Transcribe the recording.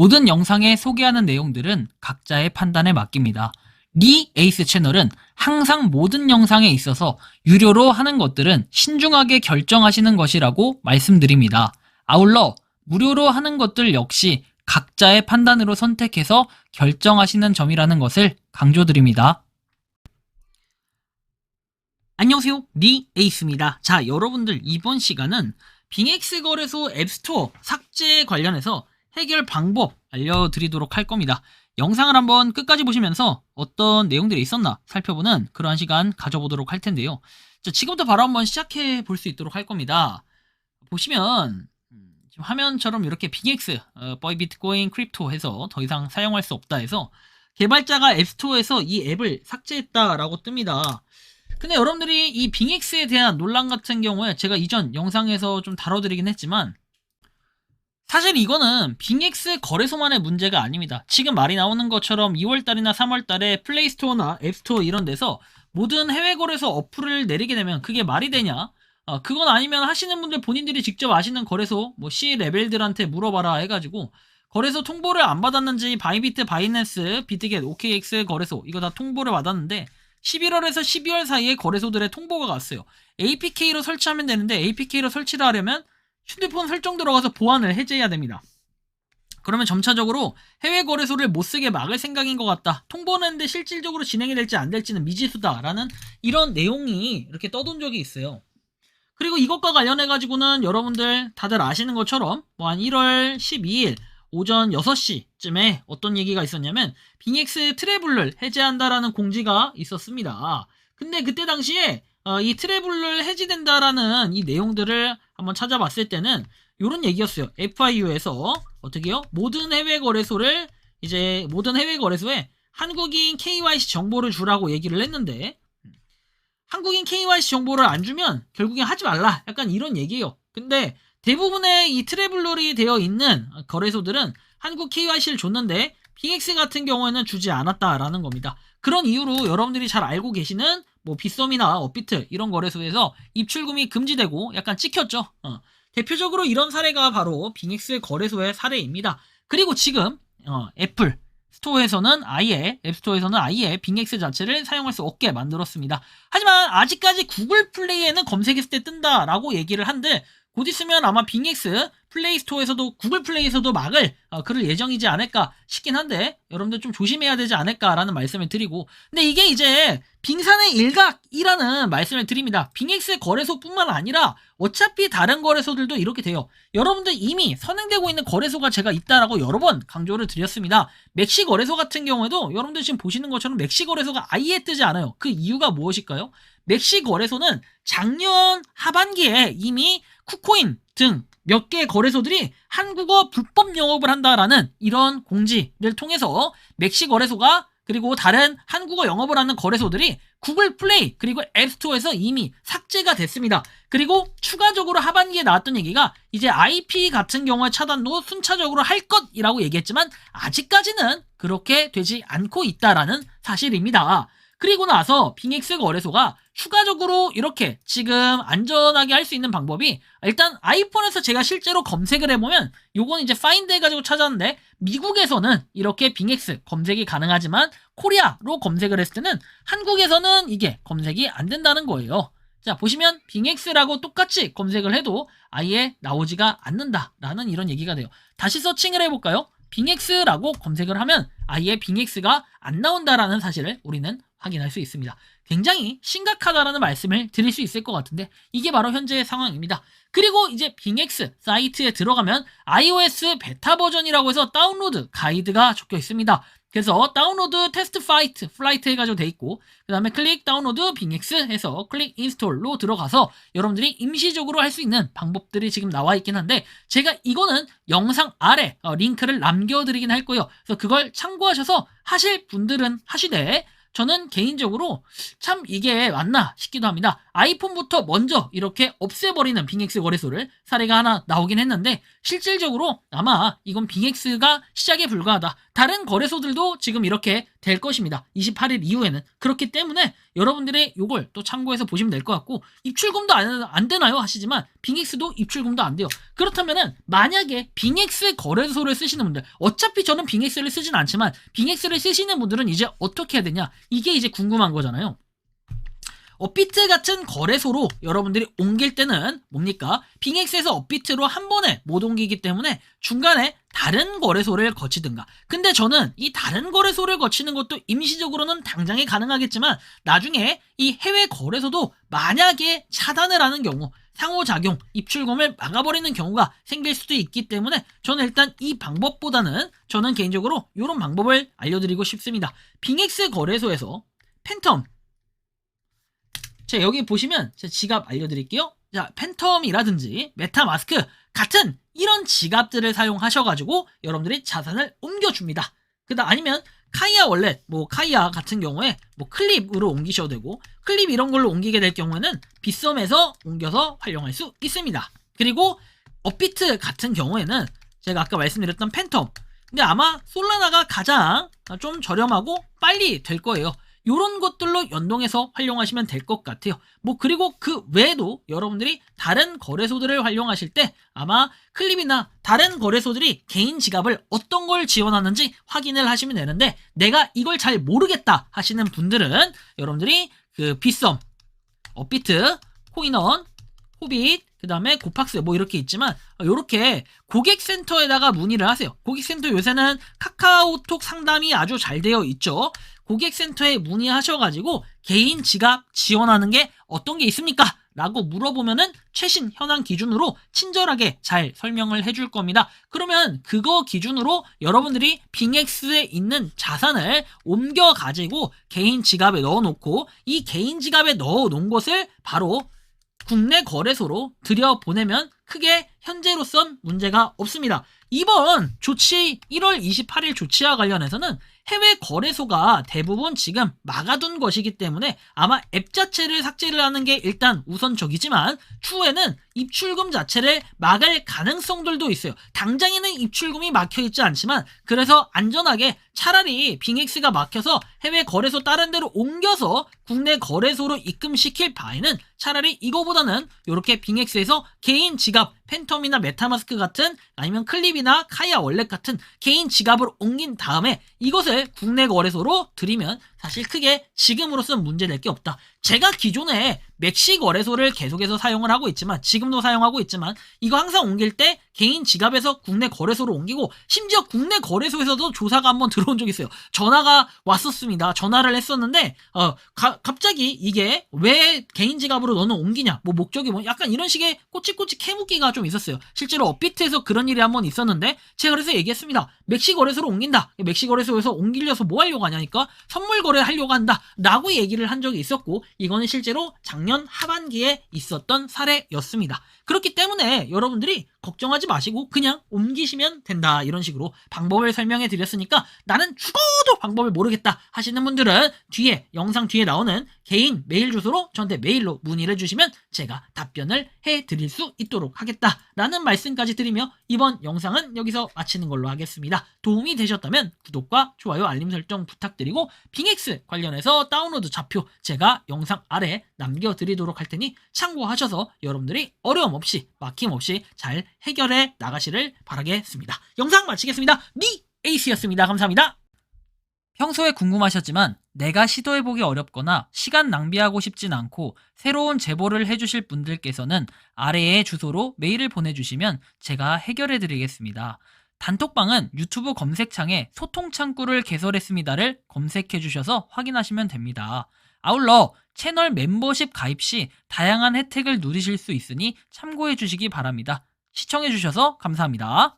모든 영상에 소개하는 내용들은 각자의 판단에 맡깁니다. 리 에이스 채널은 항상 모든 영상에 있어서 유료로 하는 것들은 신중하게 결정하시는 것이라고 말씀드립니다. 아울러 무료로 하는 것들 역시 각자의 판단으로 선택해서 결정하시는 점이라는 것을 강조드립니다. 안녕하세요, 리 에이스입니다. 자, 여러분들 이번 시간은 빙엑스 거래소 앱스토어 삭제 관련해서 해결 방법 알려드리도록 할 겁니다. 영상을 한번 끝까지 보시면서 어떤 내용들이 있었나 살펴보는 그러한 시간 가져보도록 할 텐데요. 자, 지금부터 바로 한번 시작해 볼 수 있도록 할 겁니다. 보시면 지금 화면처럼 이렇게 빙엑스 버이 비트코인 크립토 해서 더 이상 사용할 수 없다 해서 개발자가 앱스토어에서 이 앱을 삭제했다라고 뜹니다. 근데 여러분들이 이 빙엑스에 대한 논란 같은 경우에 제가 이전 영상에서 좀 다뤄드리긴 했지만 사실 이거는 빙엑스 거래소만의 문제가 아닙니다. 지금 말이 나오는 것처럼 2월달이나 3월달에 플레이스토어나 앱스토어 이런 데서 모든 해외 거래소 어플을 내리게 되면 그게 말이 되냐? 그건 아니면 하시는 분들 본인들이 직접 아시는 거래소 뭐 C 레벨들한테 물어봐라 해가지고 거래소 통보를 안 받았는지 바이비트, 바이낸스, 비트겟, OKX 거래소 이거 다 통보를 받았는데 11월에서 12월 사이에 거래소들의 통보가 갔어요. APK로 설치하면 되는데 APK로 설치를 하려면 휴대폰 설정 들어가서 보안을 해제해야 됩니다. 그러면 점차적으로 해외 거래소를 못쓰게 막을 생각인 것 같다. 통보는 했는데 실질적으로 진행이 될지 안 될지는 미지수다라는 이런 내용이 이렇게 떠돈 적이 있어요. 그리고 이것과 관련해가지고는 여러분들 다들 아시는 것처럼 뭐 한 1월 12일 오전 6시쯤에 어떤 얘기가 있었냐면 빙엑스 트래블을 해제한다라는 공지가 있었습니다. 근데 그때 당시에 이 트래블을 해지된다라는 이 내용들을 한번 찾아봤을 때는 이런 얘기였어요. FIU에서 어떻게요? 모든 해외 거래소에 한국인 KYC 정보를 주라고 얘기를 했는데 한국인 KYC 정보를 안 주면 결국엔 하지 말라. 약간 이런 얘기예요. 근데 대부분의 이 트래블러리 되어 있는 거래소들은 한국 KYC를 줬는데 빙엑스 같은 경우에는 주지 않았다라는 겁니다. 그런 이유로 여러분들이 잘 알고 계시는 뭐 빗썸이나 업비트 이런 거래소에서 입출금이 금지되고 약간 찍혔죠. 대표적으로 이런 사례가 바로 빙엑스 거래소의 사례입니다. 그리고 지금 애플 스토어에서는 앱스토어에서는 아예 빙엑스 자체를 사용할 수 없게 만들었습니다. 하지만 아직까지 구글 플레이에는 검색했을 때 뜬다라고 얘기를 한데 곧 있으면 아마 빙엑스 플레이스토어에서도 구글 플레이에서도 막을 그럴 예정이지 않을까 싶긴 한데 여러분들 좀 조심해야 되지 않을까라는 말씀을 드리고 근데 이게 이제 빙산의 일각이라는 말씀을 드립니다. 빙엑스 거래소뿐만 아니라 어차피 다른 거래소들도 이렇게 돼요. 여러분들 이미 선행되고 있는 거래소가 제가 있다라고 여러 번 강조를 드렸습니다. 맥시 거래소 같은 경우에도 여러분들 지금 보시는 것처럼 맥시 거래소가 아예 뜨지 않아요. 그 이유가 무엇일까요? 맥시 거래소는 작년 하반기에 이미 쿠코인 등 몇 개의 거래소들이 한국어 불법 영업을 한다라는 이런 공지를 통해서 맥시 거래소가 그리고 다른 한국어 영업을 하는 거래소들이 구글 플레이 그리고 앱스토어에서 이미 삭제가 됐습니다. 그리고 추가적으로 하반기에 나왔던 얘기가 이제 IP 같은 경우에 차단도 순차적으로 할 것이라고 얘기했지만 아직까지는 그렇게 되지 않고 있다라는 사실입니다. 그리고 나서 빙엑스 거래소가 추가적으로 이렇게 지금 안전하게 할 수 있는 방법이 일단 아이폰에서 제가 실제로 검색을 해보면 요건 이제 파인드 해가지고 찾았는데 미국에서는 이렇게 빙엑스 검색이 가능하지만 코리아로 검색을 했을 때는 한국에서는 이게 검색이 안 된다는 거예요. 자, 보시면 빙엑스라고 똑같이 검색을 해도 아예 나오지가 않는다라는 이런 얘기가 돼요. 다시 서칭을 해볼까요? 빙엑스라고 검색을 하면 아예 빙엑스가 안 나온다라는 사실을 우리는 확인할 수 있습니다. 굉장히 심각하다라는 말씀을 드릴 수 있을 것 같은데 이게 바로 현재의 상황입니다. 그리고 이제 빙엑스 사이트에 들어가면 iOS 베타 버전이라고 해서 다운로드 가이드가 적혀 있습니다. 그래서 다운로드 테스트 플라이트 해가지고 돼 있고 그 다음에 클릭 다운로드 빙엑스 해서 클릭 인스톨로 들어가서 여러분들이 임시적으로 할 수 있는 방법들이 지금 나와 있긴 한데 제가 이거는 영상 아래 링크를 남겨드리긴 할 거예요. 그래서 그걸 참고하셔서 하실 분들은 하시되 저는 개인적으로 참 이게 맞나 싶기도 합니다. 아이폰부터 먼저 이렇게 없애버리는 빙엑스 거래소를 사례가 하나 나오긴 했는데 실질적으로 아마 이건 빙엑스가 시작에 불과하다. 다른 거래소들도 지금 이렇게 될 것입니다. 28일 이후에는. 그렇기 때문에 여러분들이 이걸 또 참고해서 보시면 될 것 같고 입출금도 안 되나요? 하시지만 빙엑스도 입출금도 안 돼요. 그렇다면은 만약에 빙엑스 거래소를 쓰시는 분들 어차피 저는 빙엑스를 쓰진 않지만 빙엑스를 쓰시는 분들은 이제 어떻게 해야 되냐? 이게 이제 궁금한 거잖아요. 업비트 같은 거래소로 여러분들이 옮길 때는 뭡니까? 빙엑스에서 업비트로 한 번에 못 옮기기 때문에 중간에 다른 거래소를 거치든가. 근데 저는 이 다른 거래소를 거치는 것도 임시적으로는 당장에 가능하겠지만 나중에 이 해외 거래소도 만약에 차단을 하는 경우 상호작용, 입출금을 막아버리는 경우가 생길 수도 있기 때문에 저는 일단 이 방법보다는 저는 개인적으로 이런 방법을 알려드리고 싶습니다. 빙엑스 거래소에서 팬텀 자, 여기 보시면 제 지갑 알려드릴게요. 자, 팬텀이라든지 메타마스크 같은 이런 지갑들을 사용하셔가지고 여러분들이 자산을 옮겨줍니다. 아니면 카이아 월렛, 카이아 같은 경우에 클립으로 옮기셔도 되고 클립 이런 걸로 옮기게 될 경우에는 빗썸에서 옮겨서 활용할 수 있습니다. 그리고 업비트 같은 경우에는 제가 아까 말씀드렸던 팬텀 근데 아마 솔라나가 가장 좀 저렴하고 빨리 될 거예요. 요런 것들로 연동해서 활용하시면 될 것 같아요. 그리고 그 외에도 여러분들이 다른 거래소들을 활용하실 때 아마 클립이나 다른 거래소들이 개인 지갑을 어떤 걸 지원하는지 확인을 하시면 되는데 내가 이걸 잘 모르겠다 하시는 분들은 여러분들이 그 빗썸, 업비트, 코인원, 호빗, 그 다음에 고팍스 이렇게 있지만 이렇게 고객센터에다가 문의를 하세요. 고객센터 요새는 카카오톡 상담이 아주 잘 되어 있죠. 고객센터에 문의하셔가지고 개인 지갑 지원하는 게 어떤 게 있습니까? 라고 물어보면은 최신 현황 기준으로 친절하게 잘 설명을 해줄 겁니다. 그러면 그거 기준으로 여러분들이 빙엑스에 있는 자산을 옮겨가지고 개인 지갑에 넣어놓고 이 개인 지갑에 넣어놓은 것을 바로 국내 거래소로 들여보내면 크게 현재로선 문제가 없습니다. 이번 조치 1월 28일 조치와 관련해서는 해외 거래소가 대부분 지금 막아둔 것이기 때문에 아마 앱 자체를 삭제를 하는 게 일단 우선적이지만 추후에는 입출금 자체를 막을 가능성들도 있어요. 당장에는 입출금이 막혀있지 않지만 그래서 안전하게 차라리 빙엑스가 막혀서 해외 거래소 다른 데로 옮겨서 국내 거래소로 입금시킬 바에는 차라리 이거보다는 이렇게 빙엑스에서 개인 지갑 팬텀이나 메타마스크 같은 아니면 클립이나 카이아 월렛 같은 개인 지갑을 옮긴 다음에 이것을 국내 거래소로 들이면 사실 크게 지금으로서는 문제될 게 없다. 제가 기존에 맥시 거래소를 계속해서 사용을 하고 있지만 지금도 사용하고 있지만 이거 항상 옮길 때 개인 지갑에서 국내 거래소로 옮기고 심지어 국내 거래소에서도 조사가 한번 들어온 적이 있어요. 전화가 왔었습니다. 전화를 했었는데 갑자기 이게 왜 개인 지갑으로 너는 옮기냐 목적이 약간 이런 식의 꼬치꼬치 캐묻기가 좀 있었어요. 실제로 업비트에서 그런 일이 한번 있었는데 제가 그래서 얘기했습니다. 맥시 거래소로 옮긴다. 맥시 거래소에서 옮기려서 뭐 하려고 하냐니까 선물 거래 하려고 한다 라고 얘기를 한 적이 있었고 이거는 실제로 작년 하반기에 있었던 사례였습니다. 그렇기 때문에 여러분들이 걱정하지 마시고 그냥 옮기시면 된다 이런 식으로 방법을 설명해 드렸으니까 나는 죽어도 방법을 모르겠다 하시는 분들은 영상 뒤에 나오는 개인 메일 주소로 저한테 메일로 문의를 해주시면 제가 답변을 해드릴 수 있도록 하겠다라는 말씀까지 드리며 이번 영상은 여기서 마치는 걸로 하겠습니다. 도움이 되셨다면 구독과 좋아요 알림 설정 부탁드리고 빙엑스 관련해서 다운로드 좌표 제가 영상 아래 남겨드리도록 할 테니 참고하셔서 여러분들이 어려움 없이 막힘 없이 잘 해결해 나가시를 바라겠습니다. 영상 마치겠습니다. 에이스였습니다. 감사합니다. 평소에 궁금하셨지만 내가 시도해보기 어렵거나 시간 낭비하고 싶진 않고 새로운 제보를 해주실 분들께서는 아래의 주소로 메일을 보내주시면 제가 해결해드리겠습니다. 단톡방은 유튜브 검색창에 소통창구를 개설했습니다를 검색해주셔서 확인하시면 됩니다. 아울러 채널 멤버십 가입 시 다양한 혜택을 누리실 수 있으니 참고해주시기 바랍니다. 시청해주셔서 감사합니다.